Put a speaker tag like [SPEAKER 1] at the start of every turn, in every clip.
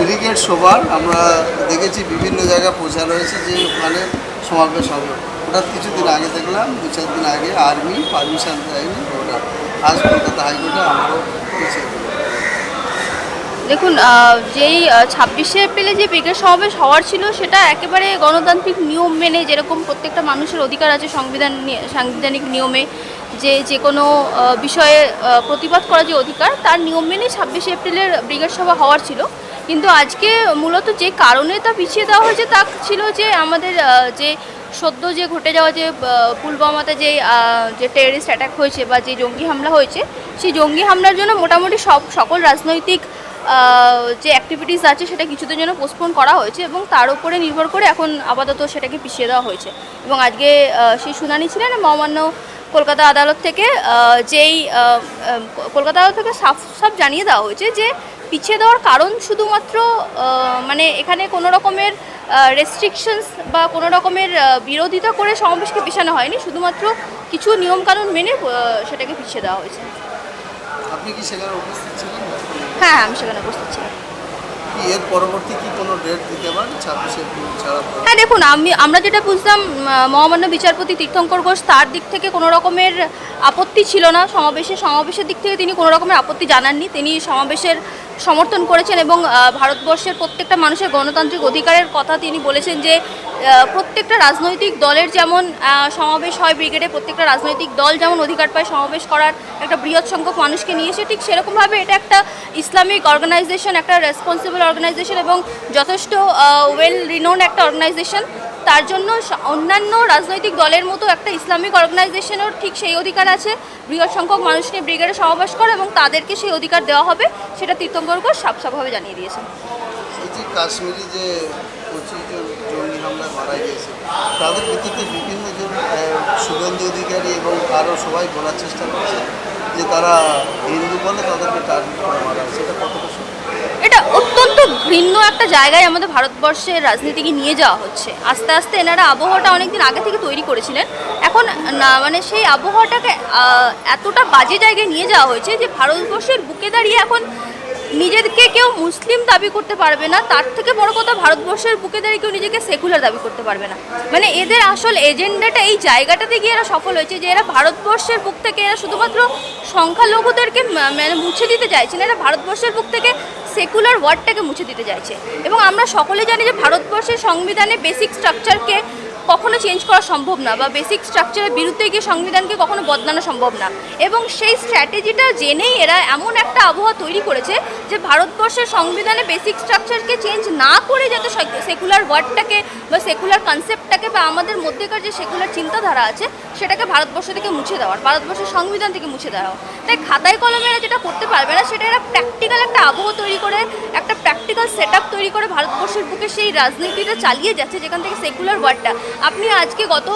[SPEAKER 1] Brigade সভার আমরা দেখেছি বিভিন্ন জায়গায় প্রচার হয়েছে যে ওখানে সমাবেশ হবে। হঠাৎ কিছুদিন আগে দেখলাম, 2-4 দিন আগে আর্মি পারমিশন দেয়নি, ওটা আজ কলকাতা হাইকোর্টে আমারও পিছিয়ে দিল।
[SPEAKER 2] দেখুন, যেই 26শে এপ্রিলে যে ব্রিগেড সমাবেশ হওয়ার ছিল সেটা একেবারে গণতান্ত্রিক নিয়ম মেনে, যেরকম প্রত্যেকটা মানুষের অধিকার আছে সাংবিধানিক নিয়মে যে কোনো বিষয়ে প্রতিবাদ করার যে অধিকার, তার নিয়ম মেনে 26শে এপ্রিলের ব্রিগেড সভা হওয়ার ছিল। কিন্তু আজকে মূলত যে কারণে তা পিছিয়ে দেওয়া হয়েছে তা ছিল যে আমাদের যে সদ্য যে ঘটে যাওয়া যে পুলওয়ামাতে যে টেররিস্ট অ্যাটাক হয়েছে বা যে জঙ্গি হামলা হয়েছে, সেই জঙ্গি হামলার জন্য মোটামুটি সকল রাজনৈতিক যে অ্যাক্টিভিটিস আছে সেটা কিছুদিন জন্য পোস্টপোন করা হয়েছে এবং তার উপরে নির্ভর করে এখন আপাতত সেটাকে পিছিয়ে দেওয়া হয়েছে। এবং আজকে সেই শুনানি ছিলেন মহামান্য কলকাতা আদালত থেকে, কলকাতা আদালত থেকে সাফ জানিয়ে দেওয়া হয়েছে যে পিছিয়ে দেওয়ার কারণ শুধুমাত্র মানে এখানে কোনো রকমের রেস্ট্রিকশনস বা কোনো রকমের বিরোধিতা করে সমাবেশকে পিছানো হয়নি, শুধুমাত্র কিছু নিয়মকানুন মেনে সেটাকে পিছিয়ে দেওয়া হয়েছে।
[SPEAKER 1] আপনি কি সেখানে উপস্থিত ছিলেন?
[SPEAKER 2] হ্যাঁ, আমি সেখানে উপস্থিত ছিলাম।
[SPEAKER 1] এর পরবর্তী কি কোনো ডেট দিতে পারেন 26শে এপ্রিল ছাড়া?
[SPEAKER 2] হ্যাঁ, দেখুন, আমরা যেটা বুঝলাম, মহামান্য বিচারপতি তীর্থঙ্কর ঘোষ তার দিক থেকে কোনো রকমের আপত্তি ছিল না সমাবেশের দিক থেকে তিনি কোনো রকমের আপত্তি জানাননি। তিনি সমাবেশের সমর্থন করেছেন এবং ভারতবর্ষের প্রত্যেকটা মানুষের গণতান্ত্রিক অধিকারের কথা তিনি বলেছেন যে প্রত্যেকটা রাজনৈতিক দলের যেমন সমাবেশ হয় ব্রিগেডে, প্রত্যেকটা রাজনৈতিক দল যেমন অধিকার পায় সমাবেশ করার, একটা বৃহৎ সংখ্যক মানুষকে নিয়ে এসে, ঠিক সেরকমভাবে এটা একটা ইসলামিক অর্গানাইজেশন, একটা রেসপন্সিবল অর্গানাইজেশন এবং যথেষ্ট ওয়েল রিনোন একটা অর্গানাইজেশন। তার জন্য অন্যান্য রাজনৈতিক দলের মতো একটা ইসলামিক অর্গানাইজেশনেরও ঠিক সেই অধিকার আছে বৃহৎ সংখ্যক মানুষ নিয়ে ব্রিগেডে সমাবেশ করা, এবং তাদেরকে সেই অধিকার দেওয়া হবে, সেটা তীর্থঙ্কর ঘোষ সাফভাবে জানিয়ে দিয়েছেন।
[SPEAKER 1] এই যে কাশ্মীরি যে 25 জন জঙ্গি হামলায় মারা গিয়েছে, তাদের ভিত্তিতে বিভিন্ন জন শুভেন্দু অধিকারী এবং আরও সবাই বলার চেষ্টা করছে যে তারা হিন্দু বলে তাদেরকে টার্গেট করে মারা, সেটা কতটা সত্যি?
[SPEAKER 2] এটা অত্যন্ত ঘৃণ্য একটা জায়গায় আমাদের ভারতবর্ষের রাজনীতিকে নিয়ে যাওয়া হচ্ছে। আস্তে আস্তে এনারা আবহাওয়াটা অনেকদিন আগে থেকে তৈরি করেছিলেন, এখন না মানে সেই আবহাওয়াটাকে এতটা বাজে জায়গায় নিয়ে যাওয়া হয়েছে যে ভারতবর্ষের বুকে দাঁড়িয়ে এখন নিজেকে কেউ মুসলিম দাবি করতে পারবে না, তার থেকে বড় কথা ভারতবর্ষের বুকে দাঁড়িয়ে কেউ নিজেকে সেকুলার দাবি করতে পারবে না। মানে এদের আসল এজেন্ডাটা এই জায়গাটাতে গিয়ে এরা সফল হয়েছে যে এরা ভারতবর্ষের বুক থেকে এরা শুধুমাত্র সংখ্যালঘুদেরকে মানে মুছে দিতে চাইছে না, এরা ভারতবর্ষের বুক থেকে সেকুলার ওয়ার্ডটাকে মুছে দিতে চাইছে। এবং আমরা সকলে জানি যে ভারতবর্ষের সংবিধানে বেসিক স্ট্রাকচারকে কখনো চেঞ্জ করা সম্ভব না, বা বেসিক স্ট্রাকচারের বিরুদ্ধে গিয়ে সংবিধানকে কখনো বদলানো সম্ভব না। এবং সেই স্ট্র্যাটেজিটা জেনেই এরা এমন একটা আবহাওয়া তৈরি করেছে যে ভারতবর্ষের সংবিধানে বেসিক স্ট্রাকচারকে চেঞ্জ না করে যাতে সেকুলার ওয়ার্ডটাকে বা সেকুলার কনসেপ্টটাকে বা আমাদের মধ্যেকার যে সেকুলার চিন্তাধারা আছে সেটাকে ভারতবর্ষ থেকে মুছে দেওয়ার, ভারতবর্ষের সংবিধান থেকে মুছে দেওয়া। তাই খাতায় কলমে এরা যেটা করতে পারবে না, সেটা এরা প্র্যাকটিক্যাল একটা আবহাওয়া তৈরি করে, একটা প্র্যাকটিক্যাল সেট আপ তৈরি করে ভারতবর্ষের বুকে সেই রাজনীতিটা চালিয়ে যাচ্ছে, যেখান থেকে সেকুলার ওয়ার্ডটা আপনি আজকে গত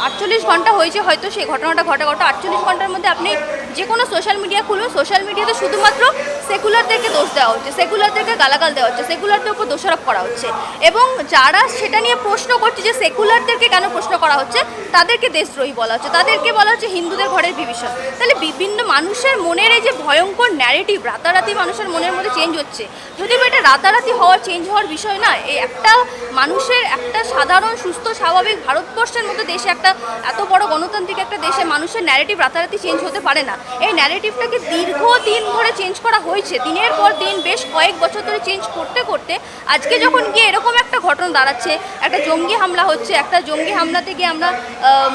[SPEAKER 2] 48 ঘন্টা হয়েছে হয়তো সেই ঘটনাটা ঘটা, গত 48 ঘন্টার মধ্যে আপনি যে কোনো সোশ্যাল মিডিয়া খুলুন, সোশ্যাল মিডিয়াতে শুধুমাত্র সেকুলারদেরকে দোষ দেওয়া হচ্ছে, সেকুলারদেরকে গালাগাল দেওয়া হচ্ছে, সেকুলারদের উপর দোষারোপ করা হচ্ছে। এবং যারা সেটা নিয়ে প্রশ্ন করছে যে সেকুলারদেরকে কেন প্রশ্ন করা হচ্ছে, তাদেরকে দেশদ্রোহী বলা হচ্ছে, তাদেরকে বলা হচ্ছে হিন্দুদের ঘরের বিভীষণ। তাহলে বিভিন্ন মানুষের মনের এই যে ভয়ঙ্কর ন্যারেটিভ রাতারাতি মানুষের মনের মধ্যে চেঞ্জ হচ্ছে, যদিও এটা রাতারাতি চেঞ্জ হওয়ার বিষয় না। এই একটা মানুষের একটা সাধারণ সুস্থ স্বাভাবিক ভারতবর্ষের মতো দেশে, একটা এত বড় গণতান্ত্রিক একটা দেশে মানুষের ন্যারেটিভ রাতারাতি চেঞ্জ হতে পারে না। এই ন্যারেটিভটাকে দীর্ঘদিন ধরে চেঞ্জ করা হয়েছে, দিনের পর দিন বেশ কয়েক বছর ধরে চেঞ্জ করতে করতে আজকে যখন গিয়ে এরকম একটা ঘটনা দাঁড়াচ্ছে, একটা জঙ্গি হামলা হচ্ছে, একটা জঙ্গি হামলাতে গিয়ে আমরা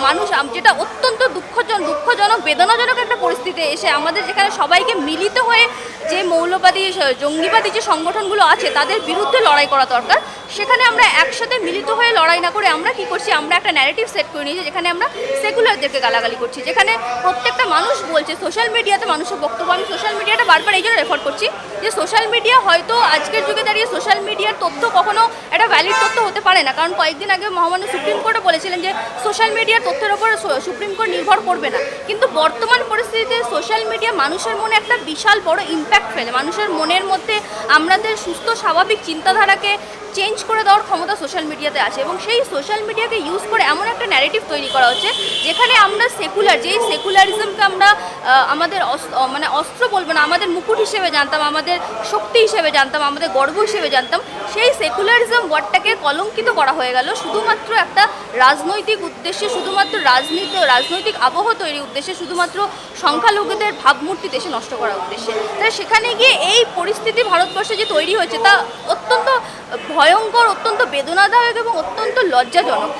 [SPEAKER 2] মানুষ, যেটা অত্যন্ত দুঃখজনক বেদনাজনক একটা পরিস্থিতি এসে আমাদের, যেখানে সবাইকে মিলিত হয়ে যে মৌলবাদী জঙ্গিবাদী যে সংগঠনগুলো আছে তাদের বিরুদ্ধে লড়াই করা দরকার, সেখানে আমরা একসাথে মিলিত হয়ে লড়াই না করে আমরা কি করছি, আমরা একটা ন্যারেটিভ সেট করে নিয়েছি যেখানে আমরা সেকুলারদেরকে গালাগালি করছি, যেখানে প্রত্যেকটা মানুষ বলছে সোশ্যাল মিডিয়াতে মানুষের বক্তব্য। আমি সোশ্যাল মিডিয়াটা বারবার এই জন্য রেফার করছি যে সোশ্যাল মিডিয়া হয়তো আজকের যুগে দাঁড়িয়ে সোশ্যাল মিডিয়ার তথ্য কখনো একটা ভ্যালিড তথ্য হতে পারে না, কারণ কয়েকদিন আগে মহামান্য সুপ্রিম কোর্টও বলেছিলেন যে সোশ্যাল মিডিয়ার তথ্যের ওপর সুপ্রিম কোর্ট নির্ভর করবে না। কিন্তু বর্তমান পরিস্থিতিতে সোশ্যাল মিডিয়া মানুষের মনে একটা বিশাল বড় ইম্প্যাক্ট ফেলে, মানুষের মনের মধ্যে আমাদের সুস্থ স্বাভাবিক চিন্তাধারাকে চেঞ্জ করে দেওয়ার ক্ষমতা সোশ্যাল মিডিয়াতে আছে, এবং সেই সোশ্যাল মিডিয়াকে ইউজ করে এমন একটা ন্যারেটিভ তৈরি করা হচ্ছে যেখানে আমরা সেকুলার, যেই সেকুলারিজমকে আমরা আমাদের মানে অস্ত্র বলবো না, আমাদের মুকুট হিসেবে জানতাম, আমাদের শক্তি হিসেবে জানতাম, আমাদের গর্ব হিসেবে জানতাম, সেই সেকুলারিজম ওয়ার্ডটাকে কলঙ্কিত করা হয়ে গেল শুধুমাত্র একটা রাজনৈতিক উদ্দেশ্যে, শুধুমাত্র রাজনৈতিক আবহ তৈরির উদ্দেশ্যে, শুধুমাত্র সংখ্যালঘুদের ভাবমূর্তি দেশে নষ্ট করার উদ্দেশ্যে। তাই সেখানে গিয়ে এই পরিস্থিতি ভারতবর্ষে যে তৈরি হয়েছে তা অত্যন্ত ভয়ঙ্কর, অত্যন্ত বেদনাদায়ক এবং অত্যন্ত লজ্জাজনক।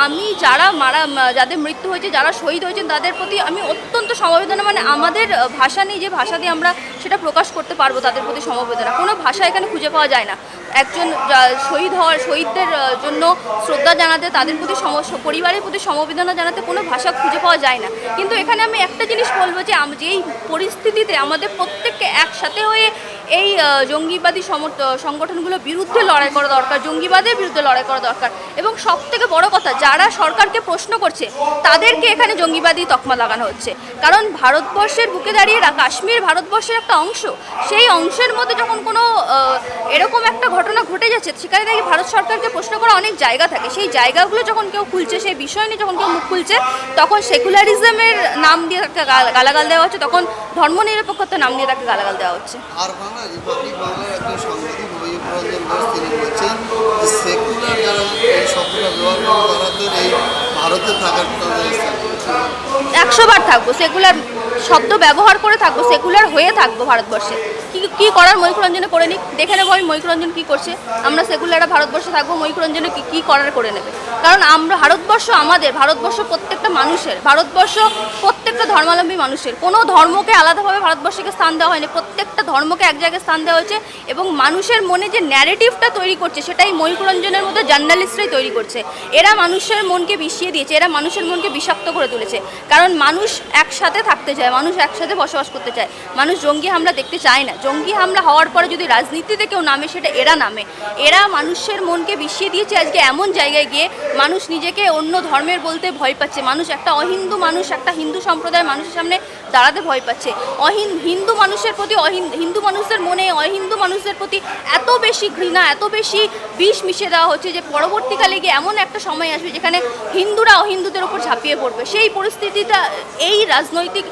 [SPEAKER 2] আমি যাদের মৃত্যু হয়েছে, যারা শহীদ হয়েছেন, তাদের প্রতি আমি অত্যন্ত সমবেদনা, মানে আমাদের ভাষা নেই যে ভাষা দিয়ে আমরা সেটা প্রকাশ করতে পারবো তাদের প্রতি সমবেদনা, কোনো ভাষা এখানে খুঁজে পাওয়া যায় না। একজন শহীদদের জন্য শ্রদ্ধা জানাতে, তাদের প্রতি পরিবারের প্রতি সমবেদনা জানাতে কোনো ভাষা খুঁজে পাওয়া যায় না। কিন্তু এখানে আমি একটা জিনিস বলবো যে যেই পরিস্থিতিতে আমাদের প্রত্যেককে একসাথে হয়ে এই জঙ্গিবাদী সংগঠনগুলোর বিরুদ্ধে লড়াই করা দরকার, জঙ্গিবাদের বিরুদ্ধে লড়াই করা দরকার, এবং সবথেকে বড় কথা, যারা সরকারকে প্রশ্ন করছে তাদেরকে এখানে জঙ্গিবাদী তকমা লাগানো হচ্ছে। কারণ ভারতবর্ষের বুকে দাঁড়িয়ে কাশ্মীর ভারতবর্ষের একটা অংশ, সেই অংশের মধ্যে যখন কোনো এরকম একটা ঘটনা ঘটে যাচ্ছে, সেখানে দেখি ভারত সরকারকে প্রশ্ন করা অনেক জায়গা থাকে, সেই জায়গাগুলো যখন কেউ খুলছে, সেই বিষয় নিয়ে যখন কেউ মুখ খুলছে, তখন সেকুলারিজমের নাম দিয়ে তাকে গালাগাল দেওয়া হচ্ছে, তখন ধর্মনিরপেক্ষতার নাম দিয়ে তাকে গালাগাল দেওয়া হচ্ছে।
[SPEAKER 1] আর বাংলা রিপাবলিক বাংলার একজন সাংবাদিক মহিউররঞ্জন দাস তিনি বলছেন যে সেকুলার যারা এই শব্দটা ব্যবহার করে তাদের এই ভারতে থাকার তাদের
[SPEAKER 2] 100 বার থাকবো, সেকুলার শব্দ ব্যবহার করে থাকবো, সেকুলার হয়ে থাকবো ভারতবর্ষে। কি করার ময়ূররঞ্জনে করে নিক, দেখে নেবো আমি ময়ূররঞ্জন কী করছে। আমরা সেকুলাররা ভারতবর্ষে থাকবো, ময়ূররঞ্জনে কী করার করে নেবে। কারণ আমরা ভারতবর্ষ প্রত্যেকটা মানুষের, ভারতবর্ষ প্রত্যেকটা ধর্মাবলম্বী মানুষের, কোনো ধর্মকে আলাদাভাবে ভারতবর্ষকে স্থান দেওয়া হয়নি, প্রত্যেকটা ধর্মকে এক জায়গায় স্থান দেওয়া হয়েছে। এবং মানুষের মনে যে ন্যারেটিভটা তৈরি করছে, সেটাই ময়ূররঞ্জনের মতো জার্নালিস্টরাই তৈরি করছে। এরা মানুষের মনকে বিষিয়ে দিয়েছে, এরা মানুষের মনকে বিষাক্ত করে তুলেছে। কারণ মানুষ একসাথে থাকতে চায়, মানুষ একসাথে বসবাস করতে চায়, মানুষ জঙ্গি হামলা দেখতে চায় না। জঙ্গি হামলা হওয়ার পরে যদি রাজনীতিতে কেউ নামে, সেটা এরা নামে। এরা মানুষের মনকে বিষিয়ে দিয়েছে আজকে এমন জায়গায় গিয়ে মানুষ নিজেকে অন্য ধর্মের বলতে ভয় পাচ্ছে, মানুষ একটা অহিন্দু মানুষ, একটা হিন্দু সম্প্রদায়ের মানুষের সামনে দাঁড়াতে ভয় পাচ্ছে। হিন্দু মানুষের প্রতি, হিন্দু মানুষদের মনে অহিন্দু মানুষদের প্রতি এত বেশি ঘৃণা, এত বেশি বিষ মিশিয়ে দেওয়া হচ্ছে যে পরবর্তীকালে গিয়ে এমন একটা সময় আসবে যেখানে হিন্দুরা অহিন্দুদের উপর ঝাঁপিয়ে পড়বে। সেই পরিস্থিতিটা এই রাজনৈতিক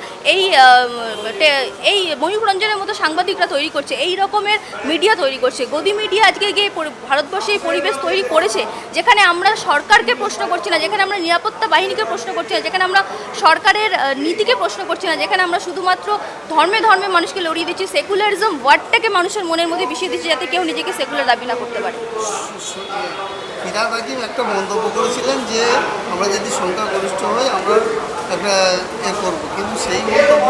[SPEAKER 2] এই ময়ূররঞ্জনের মতো সাংবাদিকরা তৈরি করছে, এই রকমের মিডিয়া তৈরি করছে। গদি মিডিয়া আজকে গিয়ে ভারতবর্ষে এই পরিবেশ তৈরি করেছে যেখানে আমরা সরকারকে প্রশ্ন করছি না, যেখানে আমরা নিরাপত্তা বাহিনীকে প্রশ্ন করছি না, যেখানে আমরা সরকারের নীতিকে প্রশ্ন করছি না, যেখানে আমরা শুধুমাত্র ধর্মে মানুষকে লড়িয়ে দিচ্ছি, সেকুলারিজম ওয়ার্ডটাকে মানুষের মনের মধ্যে বিষিয়ে দিচ্ছি যাতে কেউ নিজেকে সেকুলার দাবি না করতে পারে।
[SPEAKER 1] ফিরহাদ হাকিম একটা মন্তব্য করেছিলেন যে আমরা যদি সংখ্যাগরিষ্ঠ হই আমরা একটা করবো, কিন্তু সেই মন্তব্য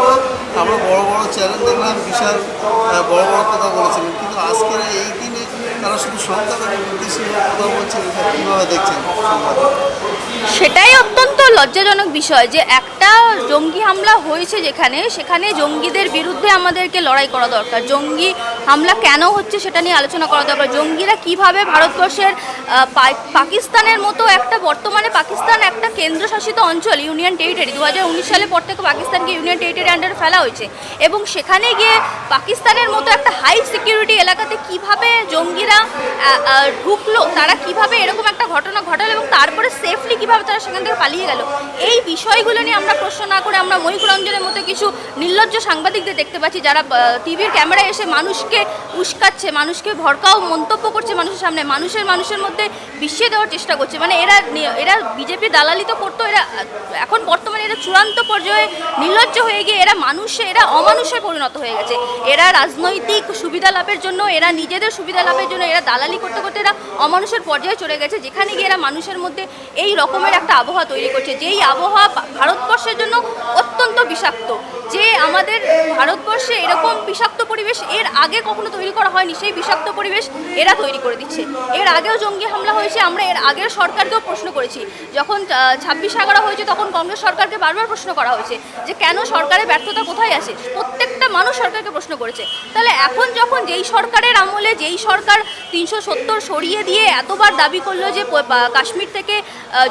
[SPEAKER 1] আমরা বড় বড় চ্যানেল দেখলাম বিশাল বড় বড় কথা বলেছিলেন, কিন্তু আজকের এই দিনে তারা শুধু সংখ্যালঘু উদ্দেশ্যে কথা বলছেন। কীভাবে দেখছেন?
[SPEAKER 2] সেটাই অত্যন্ত লজ্জাজনক বিষয় যে একটা জঙ্গি হামলা হয়েছে সেখানে জঙ্গিদের বিরুদ্ধে আমাদেরকে লড়াই করা দরকার। জঙ্গি হামলা কেন হচ্ছে সেটা নিয়ে আলোচনা করা দরকার। জঙ্গিরা কিভাবে ভারতবর্ষের পাকিস্তানের মতো বর্তমানে পাকিস্তান একটা কেন্দ্রশাসিত অঞ্চল, ইউনিয়ন টেরিটরি, 2019 সালের পর থেকে পাকিস্তানকে ইউনিয়ন টেরিটরি আন্ডারে ফেলা হয়েছে, এবং সেখানে গিয়ে পাকিস্তানের মতো একটা হাই সিকিউরিটি এলাকাতে কিভাবে জঙ্গিরা ঢুকলো, তারা কিভাবে এরকম একটা ঘটনা ঘটালো এবং তারপরে সেফলি কিভাবে তারা সেখান থেকে পালিয়ে গেল, এই বিষয়গুলো নিয়ে আমরা প্রশ্ন না করে আমরা ময়ূররঞ্জনের মতো কিছু নির্লজ্জ সাংবাদিকদের দেখতে পাচ্ছি যারা টিভির ক্যামেরায় এসে মানুষকে উস্কাচ্ছে, মানুষকে ভড়কাও মন্তব্য করছে মানুষের সামনে, মানুষের মধ্যে বিষিয়ে দেওয়ার চেষ্টা করছে। মানে এরা বিজেপি দালালি তো করতো, এরা এখন বর্তমানে এরা চূড়ান্ত পর্যায়ে নির্লজ্জ হয়ে গিয়ে এরা অমানুষে পরিণত হয়ে গেছে। এরা রাজনৈতিক সুবিধা লাভের জন্য, এরা নিজেদের সুবিধা লাভের জন্য এরা দালালি করতে করতে এরা অমানুষের পর্যায়ে চলে গেছে, যেখানে গিয়ে এরা মানুষের মধ্যে এই রকমের একটা আবহাওয়া তৈরি করছে, যেই আবহাওয়া ভারতবর্ষের জন্য অত্যন্ত বিষাক্ত। যে আমাদের ভারতবর্ষে এরকম বিষাক্ত পরিবেশ এর আগে কখনো তৈরি করা হয়নি, সেই বিষাক্ত পরিবেশ এরা তৈরি করে দিচ্ছে। এর আগেও জঙ্গি হামলা হয়েছে, আমরা এর আগের সরকারকেও প্রশ্ন করেছি। যখন 26/11 হয়েছে তখন কংগ্রেস সরকারকে বারবার প্রশ্ন করা হয়েছে যে কেন সরকারের ব্যর্থতা কোথায় আছে। প্রত্যেকটা প্রত্যেকটা মানুষ সরকারকে প্রশ্ন করেছে। তাহলে এখন যখন যেই সরকারের আমলে যেই সরকার 370 সরিয়ে দিয়ে এতবার দাবি করলো যে কাশ্মীর থেকে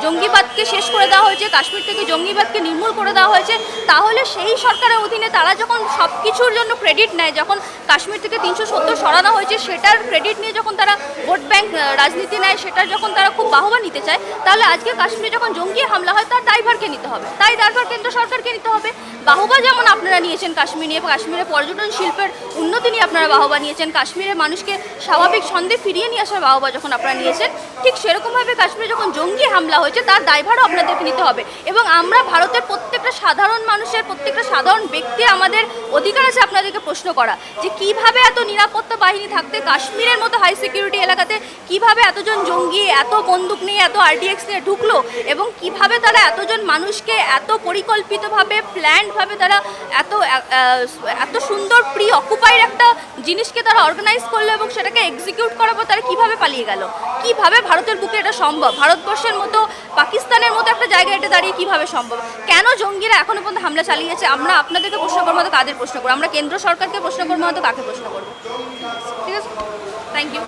[SPEAKER 2] জঙ্গিবাদকে শেষ করে দেওয়া হয়েছে, কাশ্মীর থেকে জঙ্গিবাদকে নির্মূল করে দেওয়া হয়েছে, তাহলে সেই সরকারের অধীনে তারা যখন সব কিছুর জন্য ক্রেডিট নেয়, যখন কাশ্মীর থেকে 370 সরানো হয়েছে সেটার ক্রেডিট নিয়ে যখন তারা ভোট ব্যাংক রাজনীতি নেয়, সেটার যখন তারা খুব বাহবা নিতে চায়, তাহলে আজকে কাশ্মীরে যখন জঙ্গি হামলা হয় তার দায়ভারকে নিতে হবে, তাই দায়ভার কেন্দ্র সরকারকে নিতে হবে। বাহবা যেমন আপনারা নিয়েছেন কাশ্মীর নিয়ে, কাশ্মীরে পর্যটন শিল্পের উন্নতি নিয়ে আপনারা বাহবা নিয়েছেন, কাশ্মীরের মানুষকে স্বাভাবিক ছন্দে ফিরিয়ে নিয়ে আসার বাহবা যখন আপনারা নিয়েছেন, ঠিক সেরকমভাবে কাশ্মীরে যখন জঙ্গি হামলা হয়েছে তার দায়ভারও আপনাদেরকে নিতে হবে। এবং আমরা ভারতের প্রত্যেকটা সাধারণ মানুষের, প্রত্যেকটা সাধারণ ব্যক্তি, আমাদের অধিকার আছে আপনাদেরকে প্রশ্ন করা যে কিভাবে এত নিরাপত্তা বাহিনী থাকতে কাশ্মীরের মতো হাই সিকিউরিটি এলাকাতে কিভাবে এতজন জঙ্গি এত বন্দুক নিয়ে, এত RDX নিয়ে ঢুকলো, এবং কিভাবে তারা এতজন মানুষকে এত পরিকল্পিতভাবে, প্ল্যান্ডভাবে তারা এত সুন্দর প্রি অকুপাইড একটা জিনিসকে তারা অর্গানাইজ করলো এবং সেটাকে এক্সিকিউট করার পর তারা কিভাবে পালিয়ে গেল। কিভাবে ভারতের বুকে এটা সম্ভব? ভারতবর্ষের মতো, পাকিস্তানের মতো একটা জায়গায় এটা দাঁড়িয়ে কিভাবে সম্ভব? কেন জঙ্গিরা এখনো পর্যন্ত হামলা চালিয়েছে? আমরা আপনাদেরকে প্রশ্ন করবো তো কাদের প্রশ্ন করবো? আমরা কেন্দ্র সরকারকে প্রশ্ন করবো তো কাকে প্রশ্ন করবো? ঠিক আছে, থ্যাংক ইউ।